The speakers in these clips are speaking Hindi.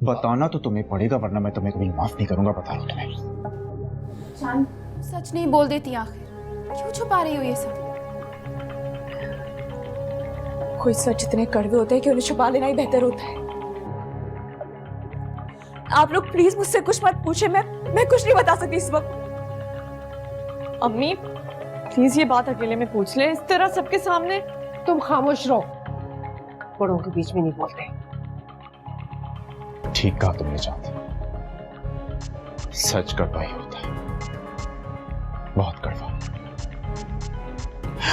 बताना तो तुम्हें पड़ेगा, वरना मैं तुम्हें कभी माफ नहीं करूंगा। बता रहा हूं तुम्हें। जान, सच नहीं बोल देती आखिर, क्यों छुपा रही हो ये सब? कोई सच इतने कड़वे होते हैं कि उन्हें छुपा लेना ही बेहतर होता है। आप लोग प्लीज मुझसे कुछ मत पूछे, मैं कुछ नहीं बता सकती इस वक्त। अम्मी प्लीज ये बात अकेले में पूछ ले, इस तरह सबके सामने। तुम खामोश रहो, बड़ों के बीच में नहीं बोलते। ठीक कहा तुमने जान, सच कड़वा ही होता है, बहुत कड़वा।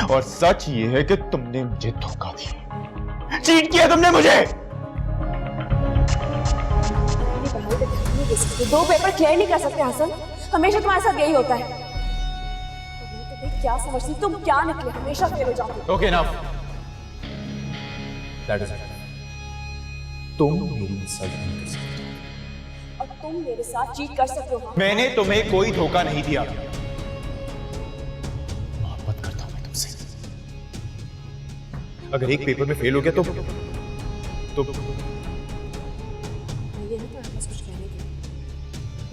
और सच ये है कि तुमने मुझे धोखा दिया, चीट किया तुमने मुझे। दो पेपर क्लियर नहीं कर सकते हसन, हमेशा तुम्हारे साथ यही होता है। तुम्हें क्या समझती, तुम क्या निकले, हमेशा फेल हो जाते। Okay now that is it. तुम मेरी इंसल्ट नहीं कर सकते और तुम मेरे साथ चीट कर सकते हो। मैंने तुम्हें कोई धोखा नहीं दिया। मोहब्बत करता हूं मैं तुमसे। अगर एक पेपर में फेल हो गया तो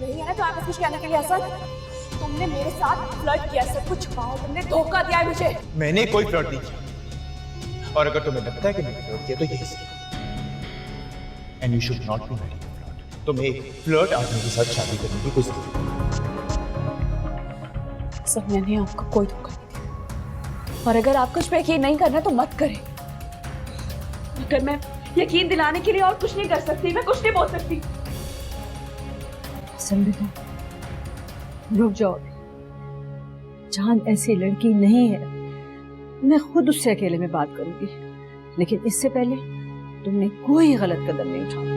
नहीं है ना तो आप कुछ कहने के लिए हसन? तुमने मेरे साथ फ्लर्ट किया, सब कुछ छुपाया, तुमने धोखा दिया है मुझे। मैंने कोई फ्लर्ट नहीं किया, और अगर तुम्हें लगता है कि मैंने फ्लर्ट किया तो यही सही। And you should not be marrying flirt. तुम्हें फ्लर्ट आदमी के साथ शादी करने की कोई जरूरत नहीं। सब मैंने आपको कोई धोखा नहीं दिया, और अगर आप कुछ पे यकीन नहीं करना तो मत करें। अगर मैं यकीन दिलाने के लिए और कुछ नहीं कर सकती, मैं कुछ नहीं बोल सकती। बेटा रुक जाओ, जान ऐसी लड़की नहीं है, मैं खुद उससे अकेले में बात करूंगी, लेकिन इससे पहले तुमने कोई गलत कदम नहीं उठाया।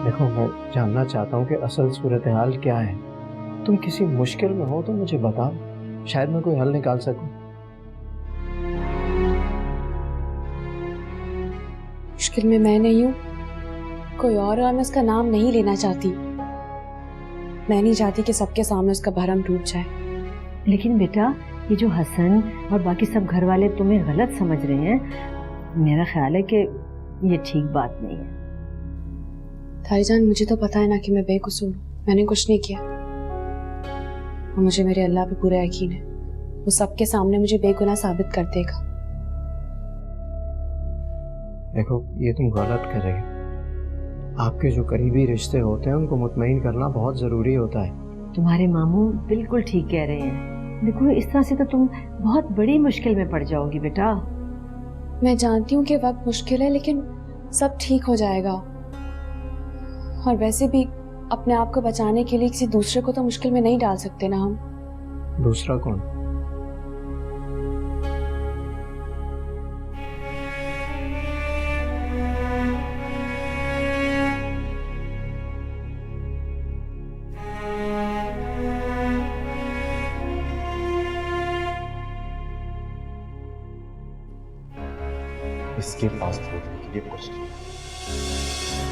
देखो, मैं जानना चाहता हूँ कि असल सूरत हाल क्या है। तुम किसी मुश्किल में हो तो मुझे बताओ, शायद मैं कोई हल निकाल सकूं। मुश्किल में मैं नहीं हूँ, कोई और मैं उसका नाम नहीं लेना चाहती। मैं नहीं चाहती कि सबके सामने उसका भरम टूट जाए। लेकिन बेटा, ये जो हसन और बाकी सब घर वाले तुम्हें गलत समझ रहे हैं, मेरा ख्याल है कि ये ठीक बात नहीं है। ताईजान, मुझे तो पता है ना कि मैं बेकसूर हूँ, मैंने कुछ नहीं किया, और मुझे मेरे अल्लाह पे पूरा यकीन है, वो सबके सामने मुझे बेगुनाह साबित कर देगा। देखो, ये तुम गलत कर रही हो। आपके जो करीबी रिश्ते होते हैं उनको मुतमईन करना बहुत जरूरी होता है। तुम्हारे मामू बिल्कुल ठीक कह रहे हैं। देखो, इस तरह से तो तुम बहुत बड़ी मुश्किल में पड़ जाओगी बेटा। मैं जानती हूँ कि वक्त मुश्किल है, लेकिन सब ठीक हो जाएगा। और वैसे भी अपने आप को बचाने के लिए किसी दूसरे को तो मुश्किल में नहीं डाल सकते ना हम। दूसरा कौन? इसके पास बोलने के लिए कुछ नहीं,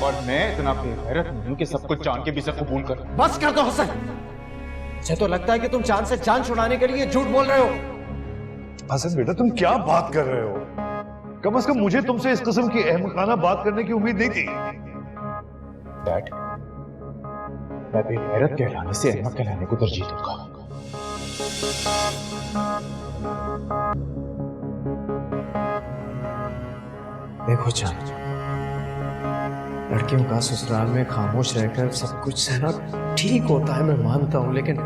और मैं इतना बेगैरत नहीं हूं कि सब कुछ जान के भी इसे कबूल कर। बस कर दो हसन, मुझे तो लगता है कि तुम चांद से जान छुड़ाने के लिए झूठ बोल रहे हो। हसन बेटा, तुम क्या बात कर रहे हो? कम से कम मुझे तुमसे इस किस्म की अहमकाना बात करने की उम्मीद नहीं थी। डैड, मैं बेगैरत कहलाने से अहमक कहलाने को तरजीह दूंगा। देखो चांद, लड़कियों का ससुराल में खामोश रहकर सब कुछ सहना ठीक होता है, मैं मानता हूँ, लेकिन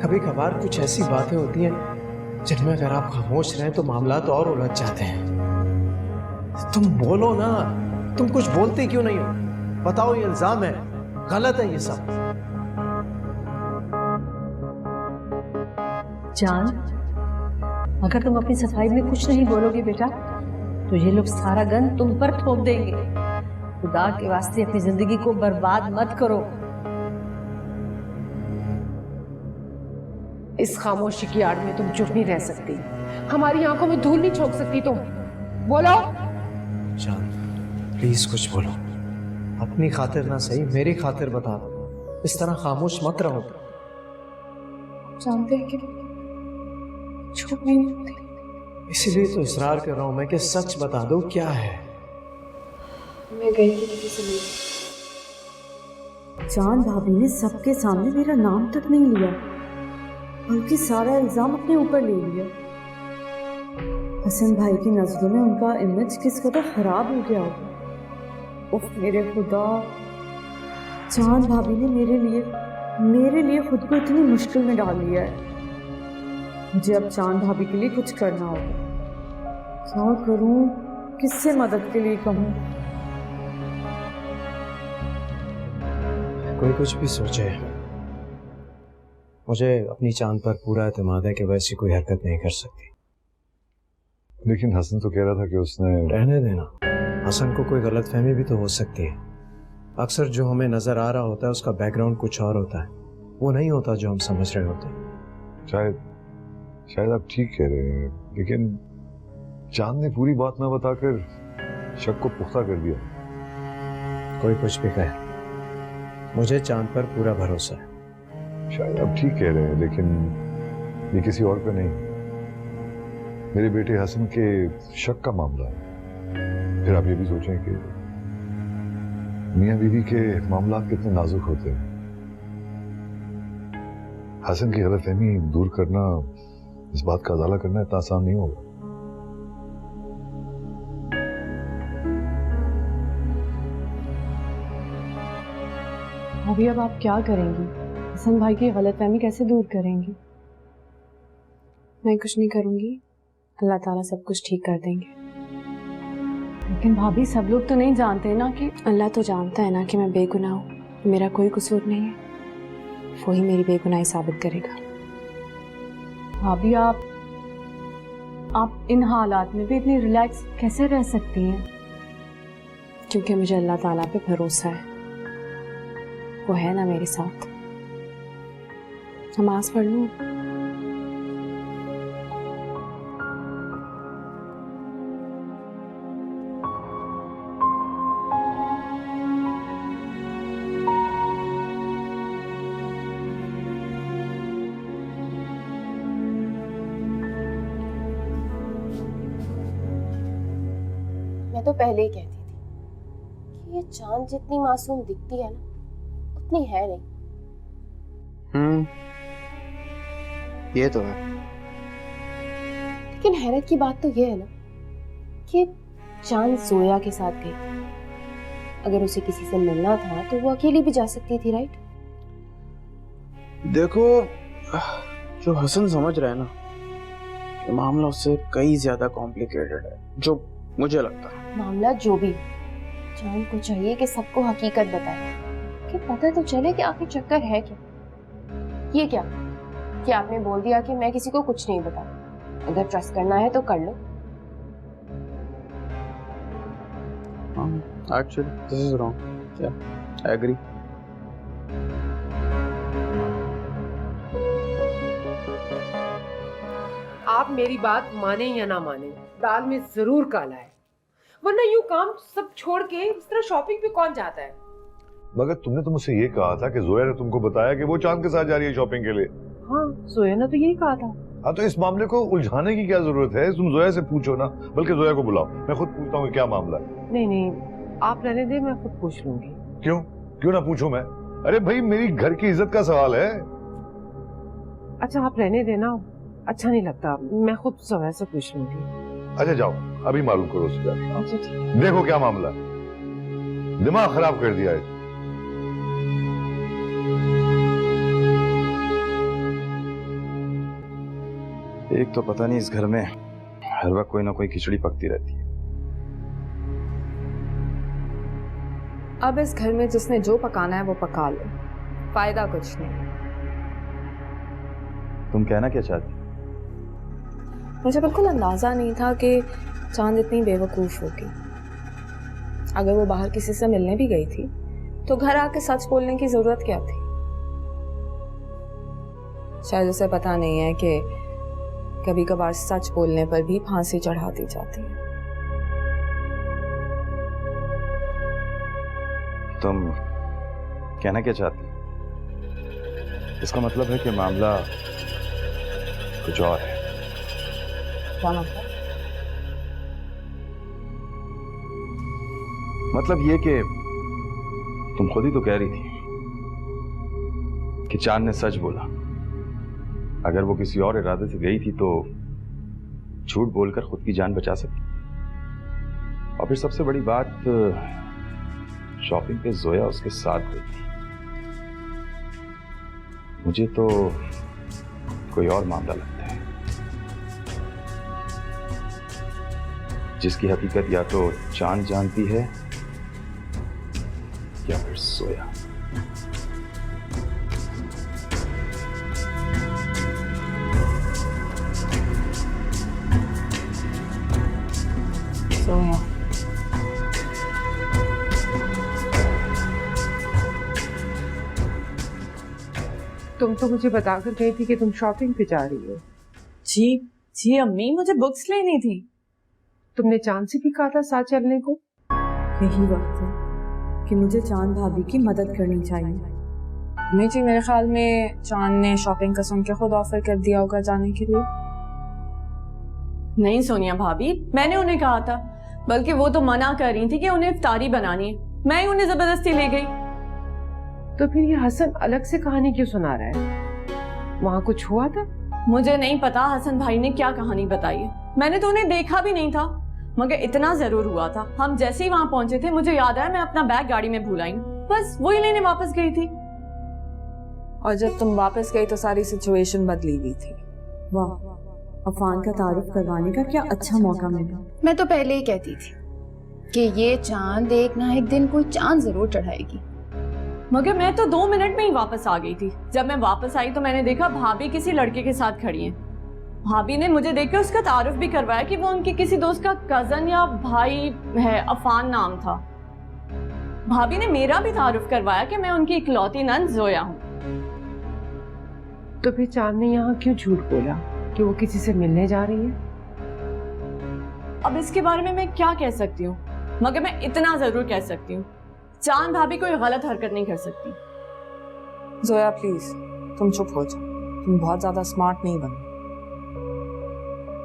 कभी कभार कुछ ऐसी बातें होती हैं जिनमें अगर आप खामोश रहें तो मामला तो और उलझ जाते हैं। तुम बोलो ना, तुम कुछ बोलते क्यों नहीं हो? बताओ, ये इल्जाम है, गलत है ये सब। जान, अगर तुम अपनी सफाई में कुछ नहीं बोलोगे बेटा, तो ये लोग सारा गंद तुम पर थोप देंगे। खुदा के वास्ते अपनी जिंदगी को बर्बाद मत करो। इस खामोशी की आड़ में तुम चुप नहीं रह सकती, हमारी आंखों में धूल नहीं झोंक सकती तुम। बोलो। जान प्लीज कुछ बोलो, अपनी खातिर ना सही मेरी खातिर बता दो, इस तरह खामोश मत रहो। जानते हैं कि चुप नहीं होती। इसीलिए तो इसरार कर रहा हूं मैं कि सच बता दो क्या है। मैं गई थी किसी से मिलने। चांद भाभी ने सबके सामने मेरा नाम तक नहीं लिया, बल्कि सारा इल्जाम अपने ऊपर ले लिया। हसन भाई की नजरों में उनका इमेज किस कदर खराब हो गया होगा। उफ मेरे खुदा, चांद भाभी ने मेरे लिए खुद को इतनी मुश्किल में डाल लिया है। मुझे अब चांद भाभी के लिए कुछ करना होगा। क्या करूं, किससे मदद के लिए कहूं? कोई कुछ भी सोचे, मुझे अपनी चांद पर पूरा एतमाद है कि वैसी कोई हरकत नहीं कर सकती। लेकिन हसन तो कह रहा था कि उसने। रहने देना, हसन को कोई गलतफहमी भी तो हो सकती है। अक्सर जो हमें नजर आ रहा होता है उसका बैकग्राउंड कुछ और होता है, वो नहीं होता जो हम समझ रहे होते हैं। शायद आप ठीक कह रहे हैं, लेकिन चांद ने पूरी बात ना बताकर शक को पुख्ता कर दिया। कोई कुछ भी कहे, मुझे चांद पर पूरा भरोसा है। शायद आप ठीक कह रहे हैं, लेकिन ये किसी और का नहीं, मेरे बेटे हसन के शक का मामला है। फिर आप ये भी सोचें कि मियां बीवी के मामला कितने नाजुक होते हैं। हसन की गलतफहमी दूर करना, इस बात का अदाला करना इतना आसान नहीं होगा। अभी अब आप क्या करेंगी? हसन भाई की गलतफहमी कैसे दूर करेंगी? मैं कुछ नहीं करूंगी, अल्लाह ताला सब कुछ ठीक कर देंगे। लेकिन भाभी सब लोग तो नहीं जानते ना कि अल्लाह तो जानता है ना कि मैं बेगुनाह हूँ, मेरा कोई कसूर नहीं है। वो ही मेरी बेगुनाही साबित करेगा। भाभी आप इन हालात में भी इतनी रिलैक्स कैसे रह सकती हैं? क्योंकि मुझे अल्लाह ताला पे भरोसा है, वो है ना मेरे साथ। नमाज पढ़ लूं? मैं तो पहले ही कहती थी कि ये चांद जितनी मासूम दिखती है ना, उतनी है नहीं। ये तो है। लेकिन हैरत की बात तो ये है ना कि चांद जोया के साथ गई थी। अगर उसे किसी से मिलना था तो वो अकेली भी जा सकती थी, राइट? देखो, जो हसन समझ रहा है ना, ये मामला उससे कई ज्यादा कॉम्प्लिकेटेड है, जो मुझे लगता है। मामला जो भी, चांद को चाहिए कि सबको हकीकत बताए, कि पता तो चले कि आखिर चक्कर है क्या। ये क्या कि आपने बोल दिया कि मैं किसी को कुछ नहीं बताऊं, अगर ट्रस्ट करना है तो कर लो। Actually, this is wrong. Yeah, I agree. आप मेरी बात माने या ना माने, दाल में जरूर काला है, वरना यूं काम सब छोड़ के इस तरह शॉपिंग पे कौन जाता है? मगर तुमने तो मुझसे ये कहा था कि जोया ने तुमको बताया कि वो चांद के साथ जा रही है शॉपिंग के लिए। हाँ, जोया ने तो यही कहा था। हाँ, तो इस मामले को उलझाने की क्या जरूरत है? तुम जोया से पूछो ना, बल्कि जोया को बुलाओ, मैं खुद पूछता हूँ क्या मामला है। नहीं, आप रहने दे, मैं खुद पूछ लूंगी। क्यों ना पूछूं मैं? अरे भाई, मेरी घर की इज्जत का सवाल है। अच्छा, आप रहने देना, अच्छा नहीं लगता, मैं खुद जोया से पूछ लूंगी। अच्छा जाओ, अभी मालूम करो उससे। अच्छा ठीक। देखो क्या मामला, दिमाग खराब कर दिया है। एक तो पता नहीं इस घर में हर वक्त कोई ना कोई खिचड़ी पकती रहती है। अब इस घर में जिसने जो पकाना है वो पका लो, फायदा कुछ नहीं। तुम कहना क्या चाहती? मुझे बिल्कुल अंदाजा नहीं था कि चांद इतनी बेवकूफ होगी। अगर वो बाहर किसी से मिलने भी गई थी तो घर आके सच बोलने की जरूरत क्या थी? शायद उसे पता नहीं है कि कभी कभार सच बोलने पर भी फांसी चढ़ा दी जाती है। तुम कहना क्या चाहती हो? इसका मतलब है कि मामला कुछ और है। क्या मतलब? मतलब ये कि तुम खुद ही तो कह रही थी कि चांद ने सच बोला। अगर वो किसी और इरादे से गई थी तो झूठ बोलकर खुद की जान बचा सकती। और फिर सबसे बड़ी बात, शॉपिंग पे जोया उसके साथ गई थी। मुझे तो कोई और मामला लगता है, जिसकी हकीकत या तो चांद जानती है या फिर सोया। सोया। तुम तो मुझे बताकर गई थी कि तुम शॉपिंग पे जा रही हो। जी जी अम्मी, मुझे बुक्स लेनी थी। तुमने चांद से भी कहा था साथ चलने को। यही वक्त है कि मुझे चांद भाभी की मदद करनी चाहिए। अम्मी जी, मेरे ख्याल में चांद ने शॉपिंग का सुन के खुद ऑफर कर दिया होगा जाने के लिए। नहीं सोनिया भाभी, मैंने उन्हें कहा था, बल्कि वो तो मना कर रही थी कि उन्हें इफ्तारी बनानी है। मैं ही उन्हें जबरदस्ती ले गई। तो फिर ये हसन अलग से कहानी क्यों सुना रहा है? वहां कुछ हुआ था? मुझे नहीं पता हसन भाई ने क्या कहानी बताई है। मैंने तो उन्हें देखा भी नहीं था, मगर इतना जरूर हुआ था, हम जैसे ही वहां पहुंचे थे मुझे याद आया मैं अपना बैग गाड़ी में भूल आई, बस वही लेने वापस गई थी। और जब तुम वापस गई तो सारी सिचुएशन बदली हुई थी। वाह, अफान का तारुफ करवाने का क्या अच्छा मौका मिला। मैं तो पहले ही कहती थी कि ये चांद एक ना एक दिन कोई चांद जरूर चढ़ाएगी। मगर मैं तो 2 मिनट में ही वापस आ गई थी। जब मैं वापस आई तो मैंने देखा भाभी किसी लड़के के साथ खड़ी है। भाभी ने मुझे देख के उसका तारुफ भी करवाया कि वो उनके किसी दोस्त का कजन या भाई है, अफान नाम था। भाभी ने मेरा भी तारुफ करवाया कि मैं उनकी इकलौती नंद जोया हूँ। तो फिर चांद ने यहाँ क्यों झूठ बोला कि वो किसी से मिलने जा रही है? अब इसके बारे में मैं क्या कह सकती हूँ, मगर मैं इतना जरूर कह सकती हूँ, चांद भाभी कोई गलत हरकत नहीं कर सकती। जोया प्लीज तुम चुप हो जाओ, तुम बहुत ज्यादा स्मार्ट नहीं बनो।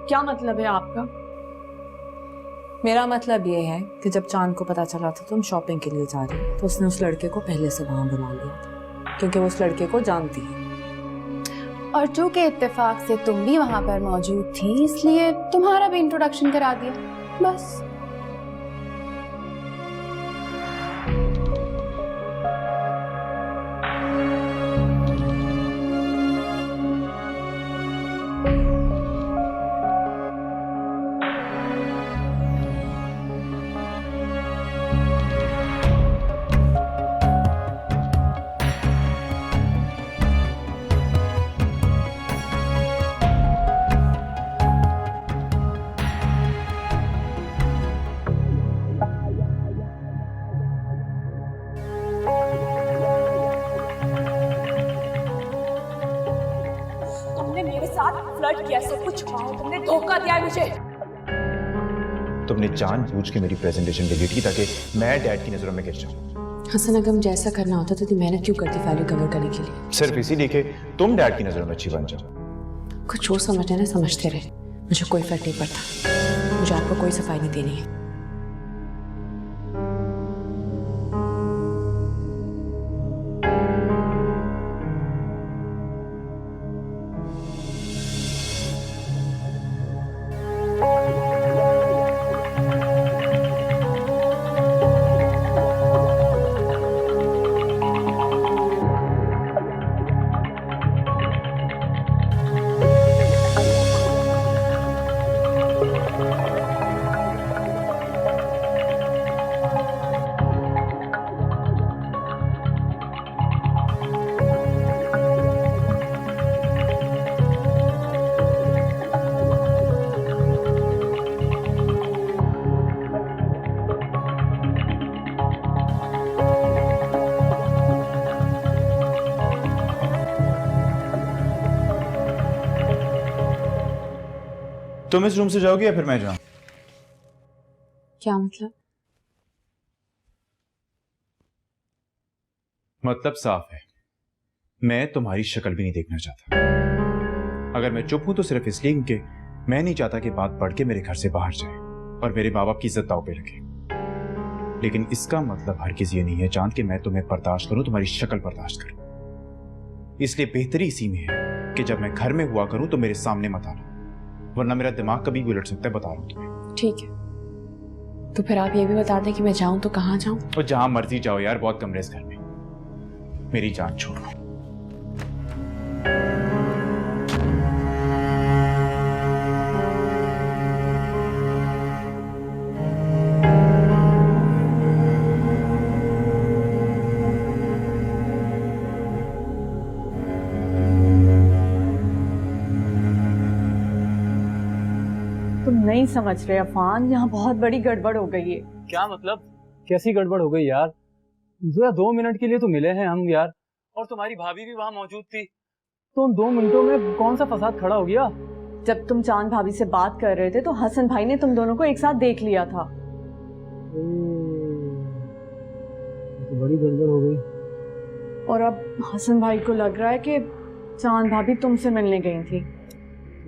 क्या मतलब है आपका? मेरा मतलब ये है कि जब चांद को पता चला था तुम शॉपिंग के लिए जा रही हो तो उसने उस लड़के को पहले से वहां बुला लिया था, क्योंकि वो उस लड़के को जानती है। और चूंकि इत्तेफाक से तुम भी वहां पर मौजूद थी, इसलिए तुम्हारा भी इंट्रोडक्शन करा दिया, बस। तुमने धोखा दिया मुझे। तुमने जानबूझ के मेरी प्रेजेंटेशन डिलीट की ताकि मैं डैड की नजरों में गिर जाऊं। हसन, अगर मुझे ऐसा करना होता तो मेहनत क्यों करती फाइल कवर करने के लिए? सिर्फ इसीलिए कि तुम डैड की नजरों में अच्छी बन जाओ। कुछ जो समझते ना समझते रहे, मुझे कोई फर्क नहीं पड़ता। मुझे आपको कोई सफाई नहीं देनी है। तुम इस रूम से जाओगी या फिर मैं जाऊं? क्या मतलब? मतलब साफ है, मैं तुम्हारी शक्ल भी नहीं देखना चाहता। अगर मैं चुप हूं तो सिर्फ इसलिए क्योंकि मैं नहीं चाहता कि बात बढ़ के मेरे घर से बाहर जाए और मेरे माँ बाप की इज्जत दांव पे लगे। लेकिन इसका मतलब हरगिज ये नहीं है चांद कि मैं तुम्हें बर्दाश्त करूं, तुम्हारी शक्ल बर्दाश्त करूं। इसलिए बेहतरी इसी में है कि जब मैं घर में हुआ करूं तो मेरे सामने मत आना, वरना मेरा दिमाग कभी भी उलट सकता है, बता रहा हूं तुम्हें। ठीक है, तो फिर आप ये भी बता दें कि मैं जाऊं तो कहाँ जाऊं? तो जहां मर्जी जाओ यार, बहुत कमरे इस घर में। मेरी जान छोड़ो। तुम नहीं समझ रहे अफान, यहाँ बहुत बड़ी गड़बड़ हो गई है। क्या मतलब? कैसी गड़बड़ हो गई यार? जोया 2 मिनट के लिए तो मिले हैं हम यार, और तुम्हारी भाभी भी वहां मौजूद थी, तो उन 2 मिनटों में कौन सा फसाद खड़ा हो गया? जब तुम चांद भाभी से बात कर रहे थे तो हसन भाई ने तुम दोनों को एक साथ देख लिया था। तो बड़ी गड़बड़ हो गई। और अब हसन भाई को लग रहा है कि चांद भाभी तुमसे मिलने गई थी।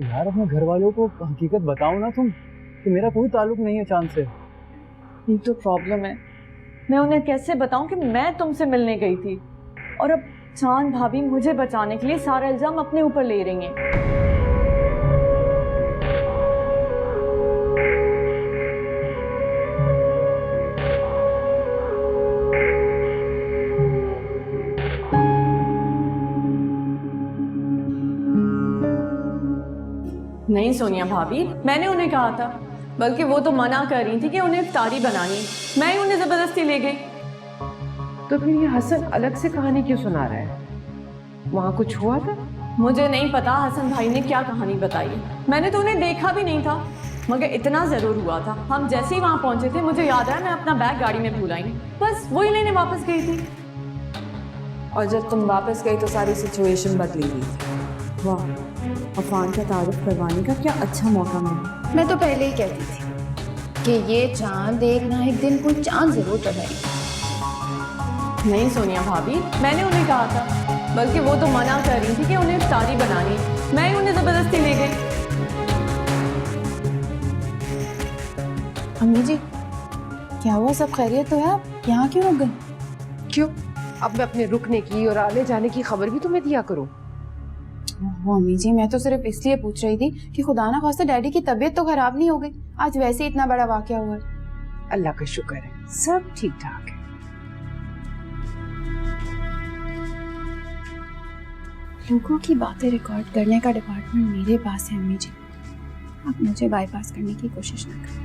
यार अपने घर वालों को हकीकत बताओ ना तुम, कि मेरा कोई ताल्लुक नहीं है चांद से। ये तो प्रॉब्लम है, मैं उन्हें कैसे बताऊं कि मैं तुमसे मिलने गई थी। और अब चांद भाभी मुझे बचाने के लिए सारा इल्जाम अपने ऊपर ले रही हैं। नहीं सोनिया भाभी, मैंने उन्हें कहा था, बल्कि वो तो मना कर रही थी कि उन्हें इफ्तारी बनानी, मैं ही उन्हें जबरदस्ती ले गई। तो फिर ये हसन अलग से कहानी क्यों सुना रहा है? वहां कुछ हुआ था? मुझे नहीं पता हसन भाई ने क्या कहानी बताई है, मैंने तो उन्हें देखा भी नहीं था, मगर इतना जरूर हुआ था, हम जैसे ही वहां पहुंचे थे मुझे याद आया मैं अपना बैग गाड़ी में भूल आई, बस वही लेने वापस गई थी। और जब तुम वापस गई तो सारी सिचुएशन बदली हुई थी। वाह, अफान का तारुफ करवाने का क्या अच्छा मौका मिला। मैं तो पहले ही कहती थी कि ये चांद एक ना एक दिन कोई चांद जरूर टकराएगी। नहीं सोनिया भाभी, मैंने उन्हें कहा था, बल्कि वो तो मना कर रही थी कि उन्हें इफ्तारी बनानी, मैं ही उन्हें जबरदस्ती ले गई। अम्मी जी, क्या हुआ? सब खैरियत तो है? आप यहाँ क्यों रुक गए? क्यों? अब मैं अपने रुकने की और आने जाने की खबर भी तुम्हें दिया करूं। ओह अम्मी जी, मैं तो सिर्फ इसलिए पूछ रही थी कि खुदा ना खास्ता डैडी की तबीयत तो खराब नहीं हो गई, आज वैसे ही इतना बड़ा वाकया हुआ है। अल्लाह का शुक्र है, सब ठीक ठाक है। लोगों की बातें रिकॉर्ड करने का डिपार्टमेंट मेरे पास है अम्मी जी, आप मुझे बाईपास करने की कोशिश न करें।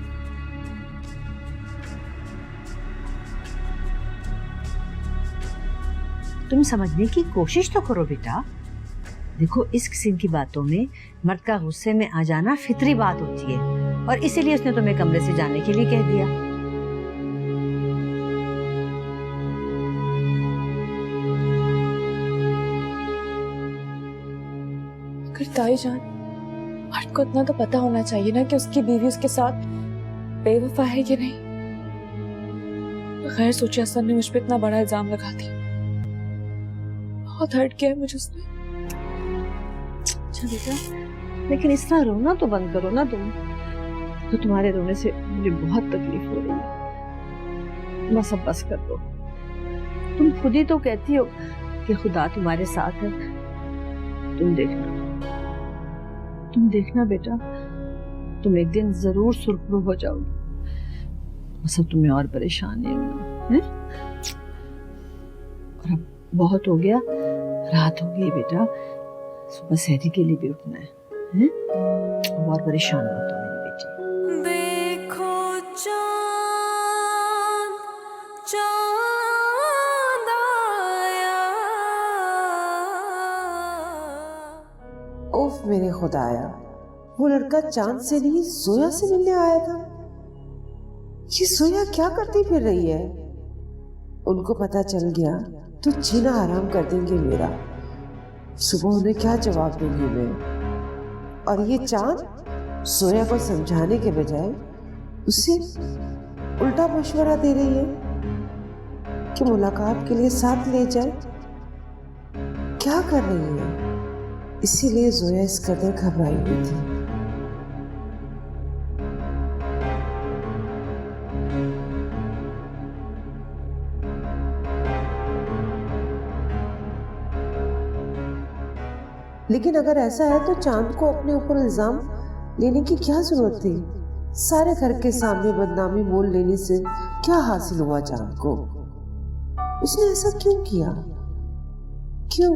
तुम समझने की कोशिश तो करो बेटा। देखो, इस किस्म की बातों में मर्द का गुस्से में आ जाना फितरी बात होती है, और इसीलिए उसने तुम्हें कमरे से जाने के लिए कह दिया। ताई जान, मर्द को इतना तो पता होना चाहिए ना कि उसकी बीवी उसके साथ बेवफा है कि नहीं। गैर सोचे हसन ने मुझ पे इतना बड़ा इल्जाम लगा दिया, बहुत हर्ट किया है मुझे उसने। अच्छा बेटा, लेकिन इस तरह रोना तो बंद करो ना तुम, तो तुम्हारे रोने से मुझे बहुत तकलीफ हो रही है। बस अब बस कर दो। तुम खुद ही तो कहती हो कि खुदा तुम्हारे साथ है। तुम देखना बेटा, तुम एक दिन जरूर सुरखरू हो जाओगी। बस अब तुम्हें और परेशान नहीं होना है? और अब बहुत हो गया, रात हो गई बेटा, सुबह सहरी के लिए भी उठना है? अब और परेशान मत हो मेरी बेटी। देखो चांद चांद आया। उफ मेरे खुदाया, वो लड़का चांद से नहीं जोया से मिलने आया था। ये जोया क्या करती फिर रही है? उनको पता चल गया तो जीना हराम कर देंगे मेरा। सुबह उन्हें क्या जवाब दूंगी मैं? और ये चांद सोया को समझाने के बजाय उसे उल्टा मशवरा दे रही है कि मुलाकात के लिए साथ ले जाए। क्या कर रही है? इसीलिए जोया इस कदर घबराई हुई थी। लेकिन अगर ऐसा है तो चांद को अपने ऊपर इल्जाम लेने की क्या जरूरत थी? सारे घर के सामने बदनामी मोल लेने से क्या हासिल हुआ चांद को? उसने ऐसा क्यों किया? क्यों?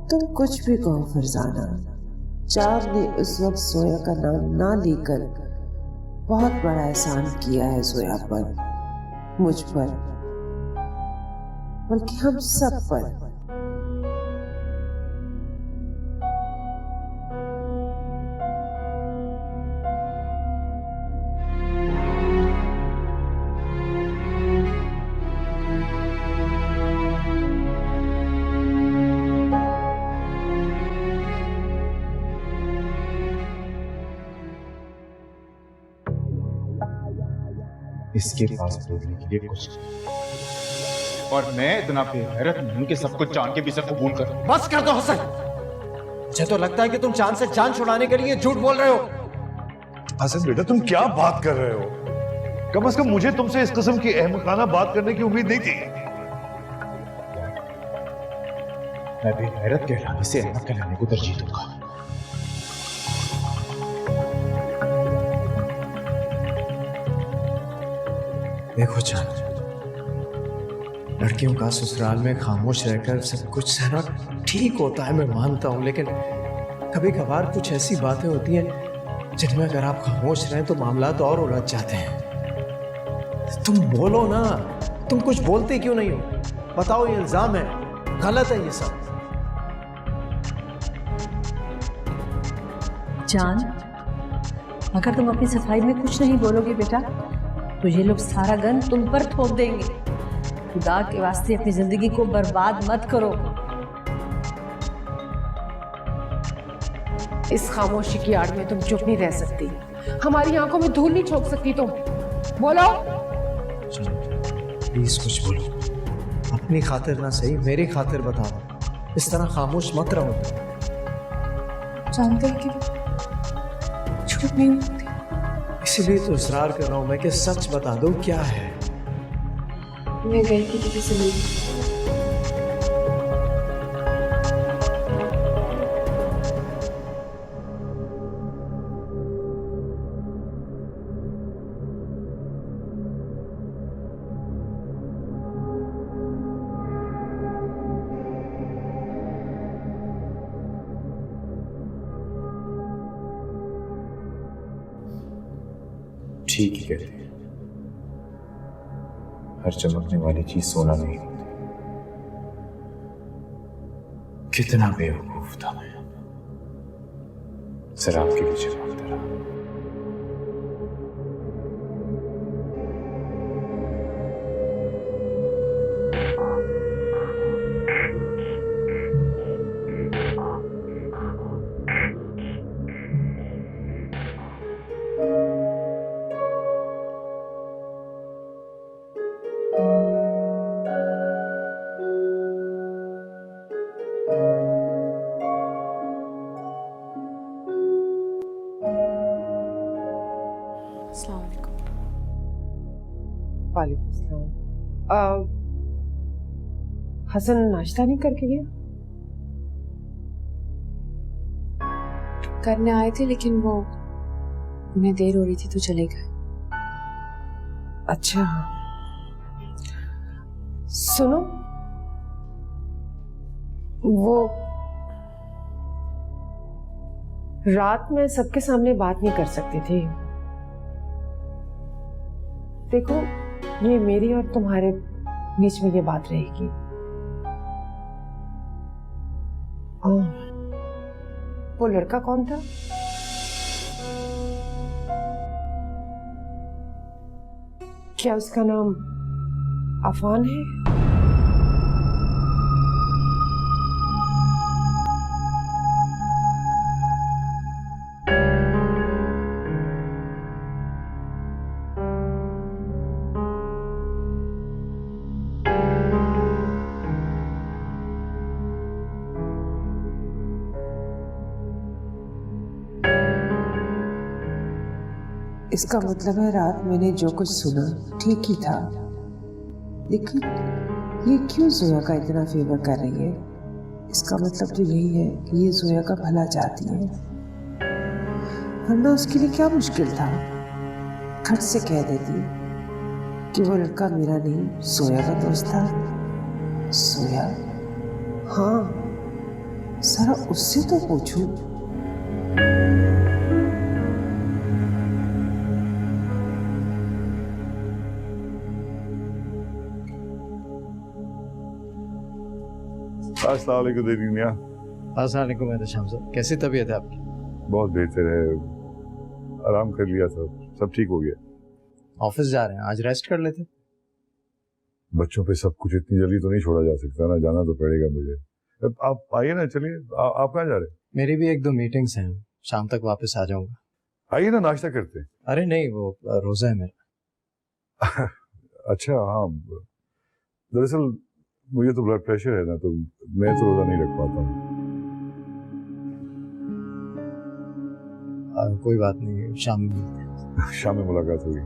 तुम कुछ भी कहो फरजाना, चांद ने उस वक्त जोया का नाम ना लेकर बहुत बड़ा एहसान किया है जोया पर, मुझ पर, बल्कि हम सब पर। इसके पास बोलने के लिए कुछ नहीं। और मैं इतना बेगैरत नहीं कि सब कुछ जान के भी इसे कबूल कर। बस कर दो हसन। मुझे तो लगता है कि तुम चांद से जान छुड़ाने के लिए झूठ बोल रहे हो। हसन बेटा, तुम क्या बात कर रहे हो? कम से कम मुझे तुमसे इस किस्म की अहमकाना बात करने की उम्मीद नहीं थी। मैं बेगैरत कहलाने से अहमक कहलाने को तरजीह दूंगा। देखो चांद, लड़कियों का ससुराल में खामोश रहकर सब कुछ सहना ठीक होता है, मैं मानता हूं, लेकिन कभी कभार कुछ ऐसी बातें होती हैं जिनमें अगर आप खामोश रहें तो मामला तो और उलझ जाते हैं। तुम बोलो ना, तुम कुछ बोलते क्यों नहीं हो? बताओ, ये इल्जाम है, गलत है ये सब। चांद, अगर तुम अपनी सफाई में कुछ नहीं बोलोगे बेटा तो ये लोग सारा गन तुम पर थोप देंगे। खुदा के वास्ते अपनी जिंदगी को बर्बाद मत करो। इस खामोशी की आड़ में तुम चुप नहीं रह सकती, हमारी आंखों में धूल नहीं झोंक सकती तुम। बोलो। प्लीज कुछ बोलो, अपनी खातिर ना सही, मेरी खातिर बताओ। इस तरह खामोश मत रहो। जानते हैं कि झूठ नहीं होती, इसीलिए तो इसरार कर रहा हूं मैं कि सच बता दो क्या है। मैं गई थी किसी से मिलने। ठीक ही कहते हैं, हर चमकने वाली चीज सोना नहीं होती। कितना बेवकूफ था मैं, शराब के पीछे भागता रहा। वालेकुम सलाम। हसन नाश्ता नहीं करके गया? करने आए थे लेकिन वो उन्हें देर हो रही थी तो चले गए। अच्छा, सुनो, वो रात में सबके सामने बात नहीं कर सकती थी। देखो, ये मेरी और तुम्हारे बीच में ये बात रहेगी। वो लड़का कौन था? क्या उसका नाम अफान है? इसका मतलब है रात मैंने जो कुछ सुना ठीक ही था। लेकिन ये क्यों जोया का इतना फेवर कर रही है? इसका मतलब तो यही है कि ये जोया का भला चाहती है, वरना उसके लिए क्या मुश्किल था? खट से कह देती कि वो लड़का मेरा नहीं जोया का दोस्त था। जोया? हाँ, जरा उससे तो पूछूं। अस्सलाम वालेकुम दीनिया। अस्सलाम वालेकुम शाम साहब, कैसी तबीयत है आपकी? बहुत बेहतर है, आराम कर लिया, सब ठीक हो गया। ऑफिस जा रहे हैं, आज रेस्ट कर लेते। बच्चों पे सब कुछ इतनी जल्दी तो नहीं छोड़ा जा सकता ना, जाना तो पड़ेगा मुझे। आप आइए ना, चलिए। आप कहाँ जा रहे हैं? मेरी भी 1-2 मीटिंग्स हैं, शाम तक वापस आ जाऊंगा। आइए ना, नाश्ता करते हैं। अरे नहीं, वो रोजा है मेरा। अच्छा, हाँ, दरअसल मुझे तो ब्लड प्रेशर है ना, तो मैं तो रोजा नहीं रख पाता हूँ। कोई बात नहीं, शाम में मिलते हैं। शाम में मुलाकात होगी।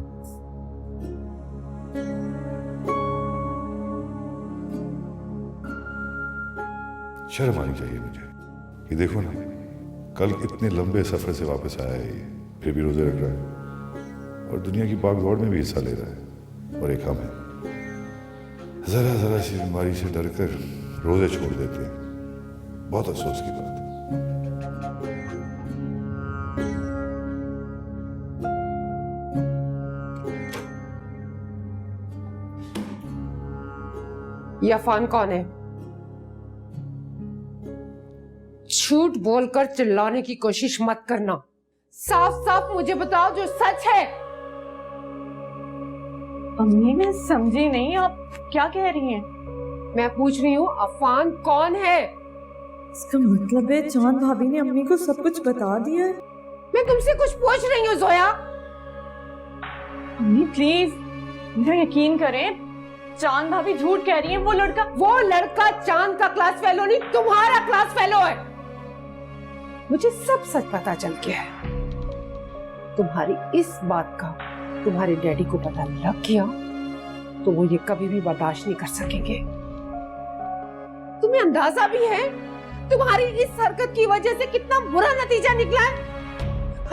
शर्म आनी चाहिए मुझे। ये देखो ना, कल इतने लंबे सफर से वापस आया है, फिर भी रोजे रख रहा है और दुनिया की भागदौड़ में भी हिस्सा ले रहा है। और एक हम है, जरा जरा सी बीमारी से डरकर रोजे छोड़ देते हैं। बहुत अफसोस की बात है। ये अफान कौन है? झूठ बोलकर चिल्लाने की कोशिश मत करना, साफ साफ मुझे बताओ जो सच है। अम्मी मैं समझी नहीं, आप क्या कह रही हैं? मैं पूछ रही हूँ अफान कौन है? इसका मतलब है चांद भाभी ने अम्मी को सब कुछ बता दिया है। मैं तुमसे कुछ पूछ रही हूँ जोया। अम्मी प्लीज मेरा यकीन करें, चांद भाभी झूठ कह रही हैं। वो लड़का चांद का क्लास फेलो नहीं, तुम्हारा क्लास फेलो है। मुझे सब सच पता चल गया है। तुम्हारी इस बात का तुम्हारे डैडी को पता लग गया तो वो ये कभी भी बर्दाश्त नहीं कर सकेंगे। तुम्हें अंदाजा भी है तुम्हारी इस हरकत की वजह से कितना बुरा नतीजा निकला है?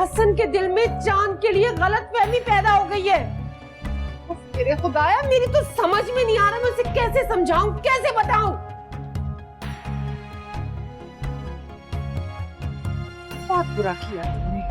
हसन के दिल में चांद के लिए गलतफहमी पैदा हो गई है। मेरे खुदाया, मेरी तो समझ में नहीं आ रहा मैं उसे कैसे समझाऊं, कैसे बताऊं। बहुत बुरा किया तुमने।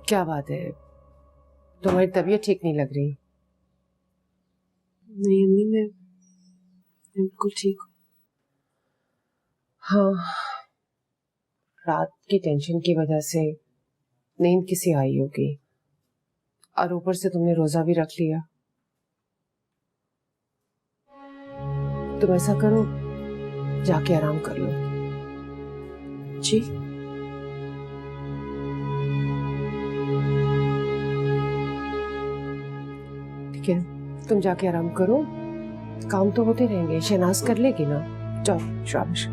क्या बात है, तुम्हारी तबीयत ठीक नहीं लग रही? नहीं अम्मी, मैं बिल्कुल ठीक हूँ। हाँ, रात की टेंशन की वजह से नींद किसी आई होगी और ऊपर से तुमने रोजा भी रख लिया। तुम ऐसा करो, जाके आराम कर लो। जी ठीक है, तुम जाके आराम करो, काम तो होते रहेंगे। शहनाज कर लेगी ना? जाओ, शाबाश।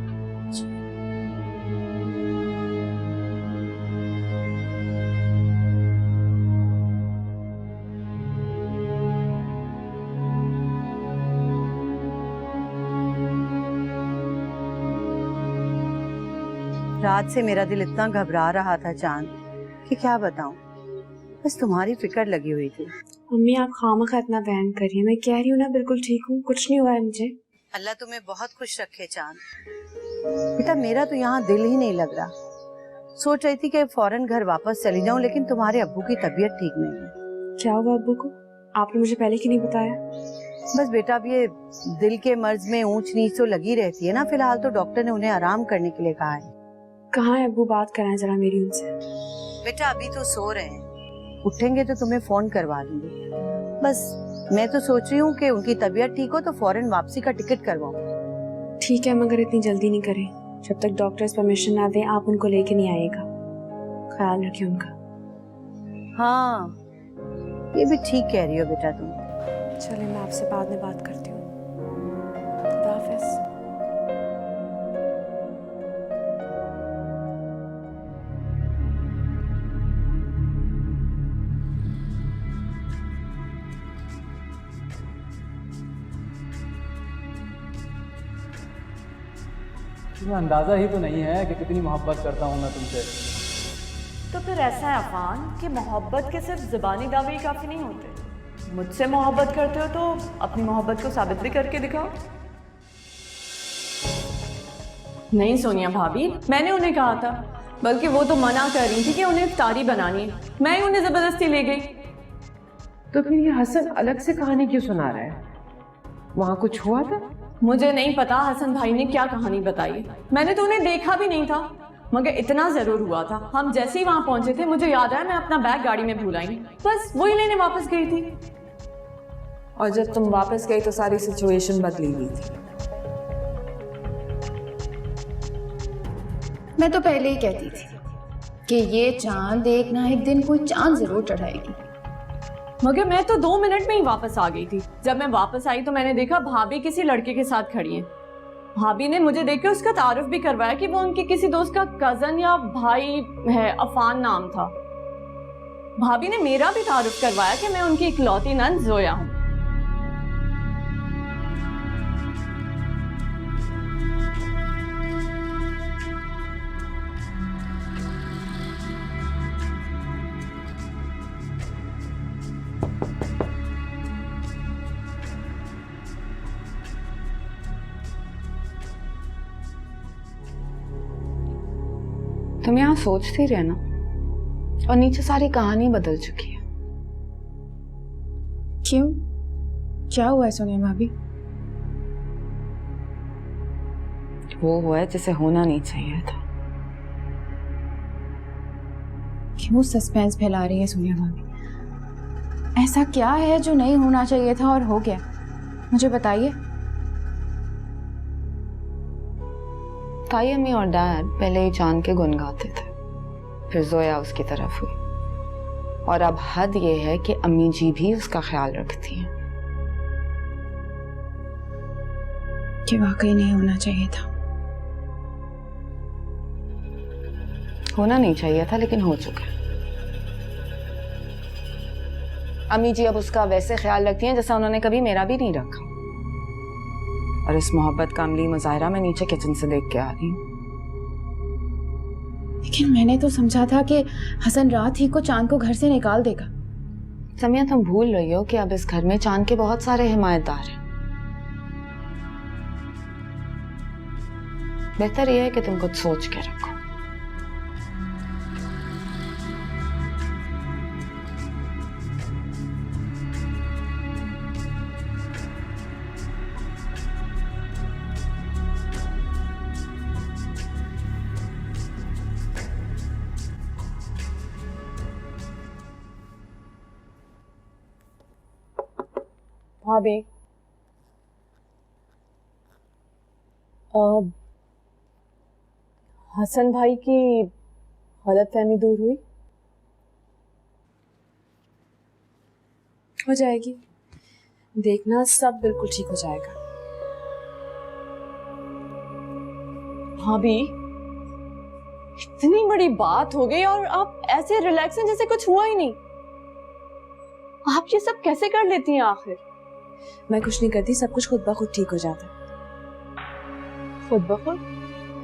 रात से मेरा दिल इतना घबरा रहा था चांद कि क्या बताऊं, बस तुम्हारी फिक्र लगी हुई थी। अम्मी आप खामखा इतना बयान करिए, मैं कह रही हूँ ना बिल्कुल ठीक हूँ, कुछ नहीं हुआ है मुझे। अल्लाह तुम्हें बहुत खुश रखे चांद। बेटा मेरा तो यहाँ दिल ही नहीं लग रहा। सोच रही थी कि फौरन घर वापस चली जाऊं, लेकिन तुम्हारे अब्बू की तबीयत ठीक नहीं है। क्या हुआ अब्बू को? आपने मुझे पहले क्यों नहीं बताया? बस बेटा अब ये दिल के मर्ज में ऊंच नीच तो लगी रहती है ना। फिलहाल तो डॉक्टर ने उन्हें आराम करने के लिए कहा है। कहाँ है अब्बू? बात कराएं जरा मेरी उनसे। बेटा अभी तो सो रहे हैं, उठेंगे तो तुम्हें फोन करवा दूंगी। बस मैं तो सोच रही हूँ कि उनकी तबीयत ठीक हो तो फौरन वापसी का टिकट करवाऊं। ठीक है, मगर इतनी जल्दी नहीं करें, जब तक डॉक्टर्स परमिशन ना दें आप उनको लेके नहीं आइएगा। ख्याल रखिए उनका। हाँ, ये भी ठीक कह रही हो बेटा तुम। चलिए मैं आपसे बाद में बात करती हूँ। खुदा हाफिज़। तुम्हें अंदाजा ही तो नहीं है कि कितनी मोहब्बत करता हूँ मैं तुमसे। तो फिर ऐसा है अफान कि मोहब्बत के सिर्फ जुबानी दावे ही काफी नहीं होते। मुझसे मोहब्बत करते हो तो अपनी मोहब्बत को साबित भी करके दिखाओ। नहीं सोनिया भाभी, मैंने उन्हें कहा था, बल्कि वो तो मना कर रही थी कि उन्हें इफ्तारी बनानी है। मैं ही उन्हें जबरदस्ती ले गई। तो फिर ये हसन अलग से कहानी क्यों सुना रहा है? वहां कुछ हुआ था? मुझे नहीं पता हसन भाई ने क्या कहानी बताई। मैंने तो उन्हें देखा भी नहीं था, मगर इतना जरूर हुआ था, हम जैसे ही वहां पहुंचे थे मुझे याद आया मैं अपना बैग गाड़ी में भूल आई। बस वही लेने वापस गई थी। और जब तुम वापस गई तो सारी सिचुएशन बदली हुई थी। मैं तो पहले ही कहती थी कि ये चांद एक ना एक दिन कोई चांद जरूर चढ़ाएगी। मगर मैं तो 2 मिनट में ही वापस आ गई थी। जब मैं वापस आई तो मैंने देखा भाभी किसी लड़के के साथ खड़ी है। भाभी ने मुझे देख के उसका तारुफ भी करवाया कि वो उनके किसी दोस्त का कजन या भाई है, अफान नाम था। भाभी ने मेरा भी तारुफ करवाया कि मैं उनकी इकलौती नंद जोया हूं। तुम यहाँ सोचती रहना, और नीचे सारी कहानी बदल चुकी है। क्यों? क्या हुआ है सोनिया भाभी? वो हुआ है जिसे होना नहीं चाहिए था। क्यों सस्पेंस फैला रही है सोनिया भाभी? ऐसा क्या है जो नहीं होना चाहिए था और हो गया? मुझे बताइए। ताई अम्मी और डैड पहले ही चांद के गुन गाते थे, फिर जोया उसकी तरफ हुई, और अब हद ये है कि अम्मी जी भी उसका ख्याल रखती हैं। कि वाकई नहीं होना चाहिए था। होना नहीं चाहिए था, लेकिन हो चुका है। अम्मी जी अब उसका वैसे ख्याल रखती हैं जैसा उन्होंने कभी मेरा भी नहीं रखा। और इस मोहब्बत का अमली मुजाहिरा मैं नीचे किचन से देख के आ रही हूँ। लेकिन मैंने तो समझा था कि हसन रात ही को चांद को घर से निकाल देगा। समिया, तुम भूल रही हो कि अब इस घर में चांद के बहुत सारे हिमायतदार हैं। बेहतर यह है कि तुम कुछ सोच के रखो। भाभी, हसन भाई की गलतफहमी दूर हुई? हो जाएगी, देखना सब बिल्कुल ठीक हो जाएगा। भाभी, इतनी बड़ी बात हो गई और आप ऐसे रिलैक्स हैं जैसे कुछ हुआ ही नहीं। आप ये सब कैसे कर लेती हैं आखिर? मैं कुछ नहीं करती, सब कुछ खुद ब खुद ठीक हो जाता है। खुद ब खुद?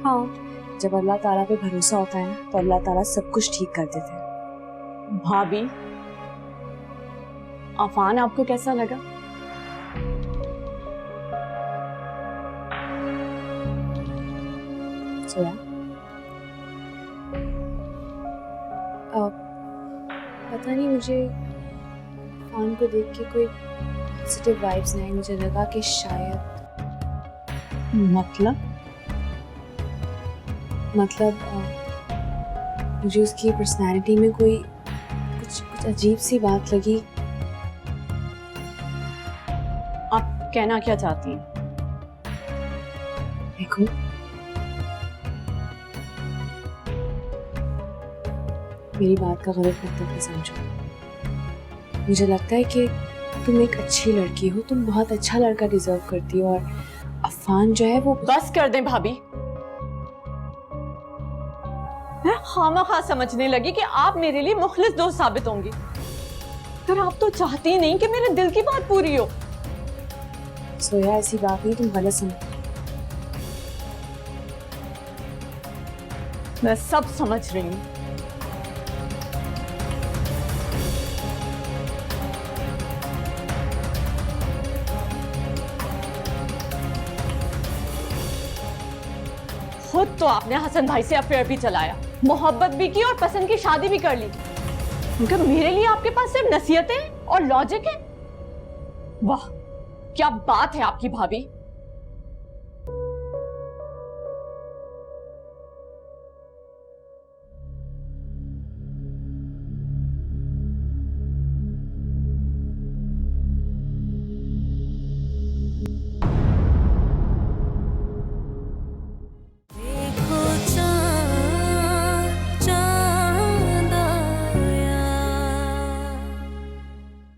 हाँ, जब अल्लाह ताला पे भरोसा होता है ना तो अल्लाह ताला सब कुछ ठीक कर देते हैं। भाभी, अफान आपको कैसा लगा? सोया, पता नहीं, मुझे अफान को देख के कोई पॉजिटिव वाइब्स नहीं। मुझे लगा कि शायद मतलब मुझे उसकी पर्सनालिटी में कोई कुछ अजीब सी बात लगी। आप कहना क्या चाहती हैं? देखो, मेरी बात का गलत मतलब नहीं समझो। मुझे लगता है कि तुम एक अच्छी लड़की हो, तुम बहुत अच्छा लड़का डिजर्व करती हो, और अफान जो है वो। बस कर दें भाभी। मैं खामखा समझने लगी कि आप मेरे लिए मुखलिस दोस्त साबित होंगी, पर आप तो चाहती नहीं कि मेरे दिल की बात पूरी हो। सोया ऐसी बात नहीं, तुम गलत समझ। मैं सब समझ रही हूँ। खुद तो आपने हसन भाई से अफेयर भी चलाया, मोहब्बत भी की और पसंद की शादी भी कर ली, मगर मेरे लिए आपके पास सिर्फ नसीहतें और लॉजिक है। वाह क्या बात है आपकी भाभी।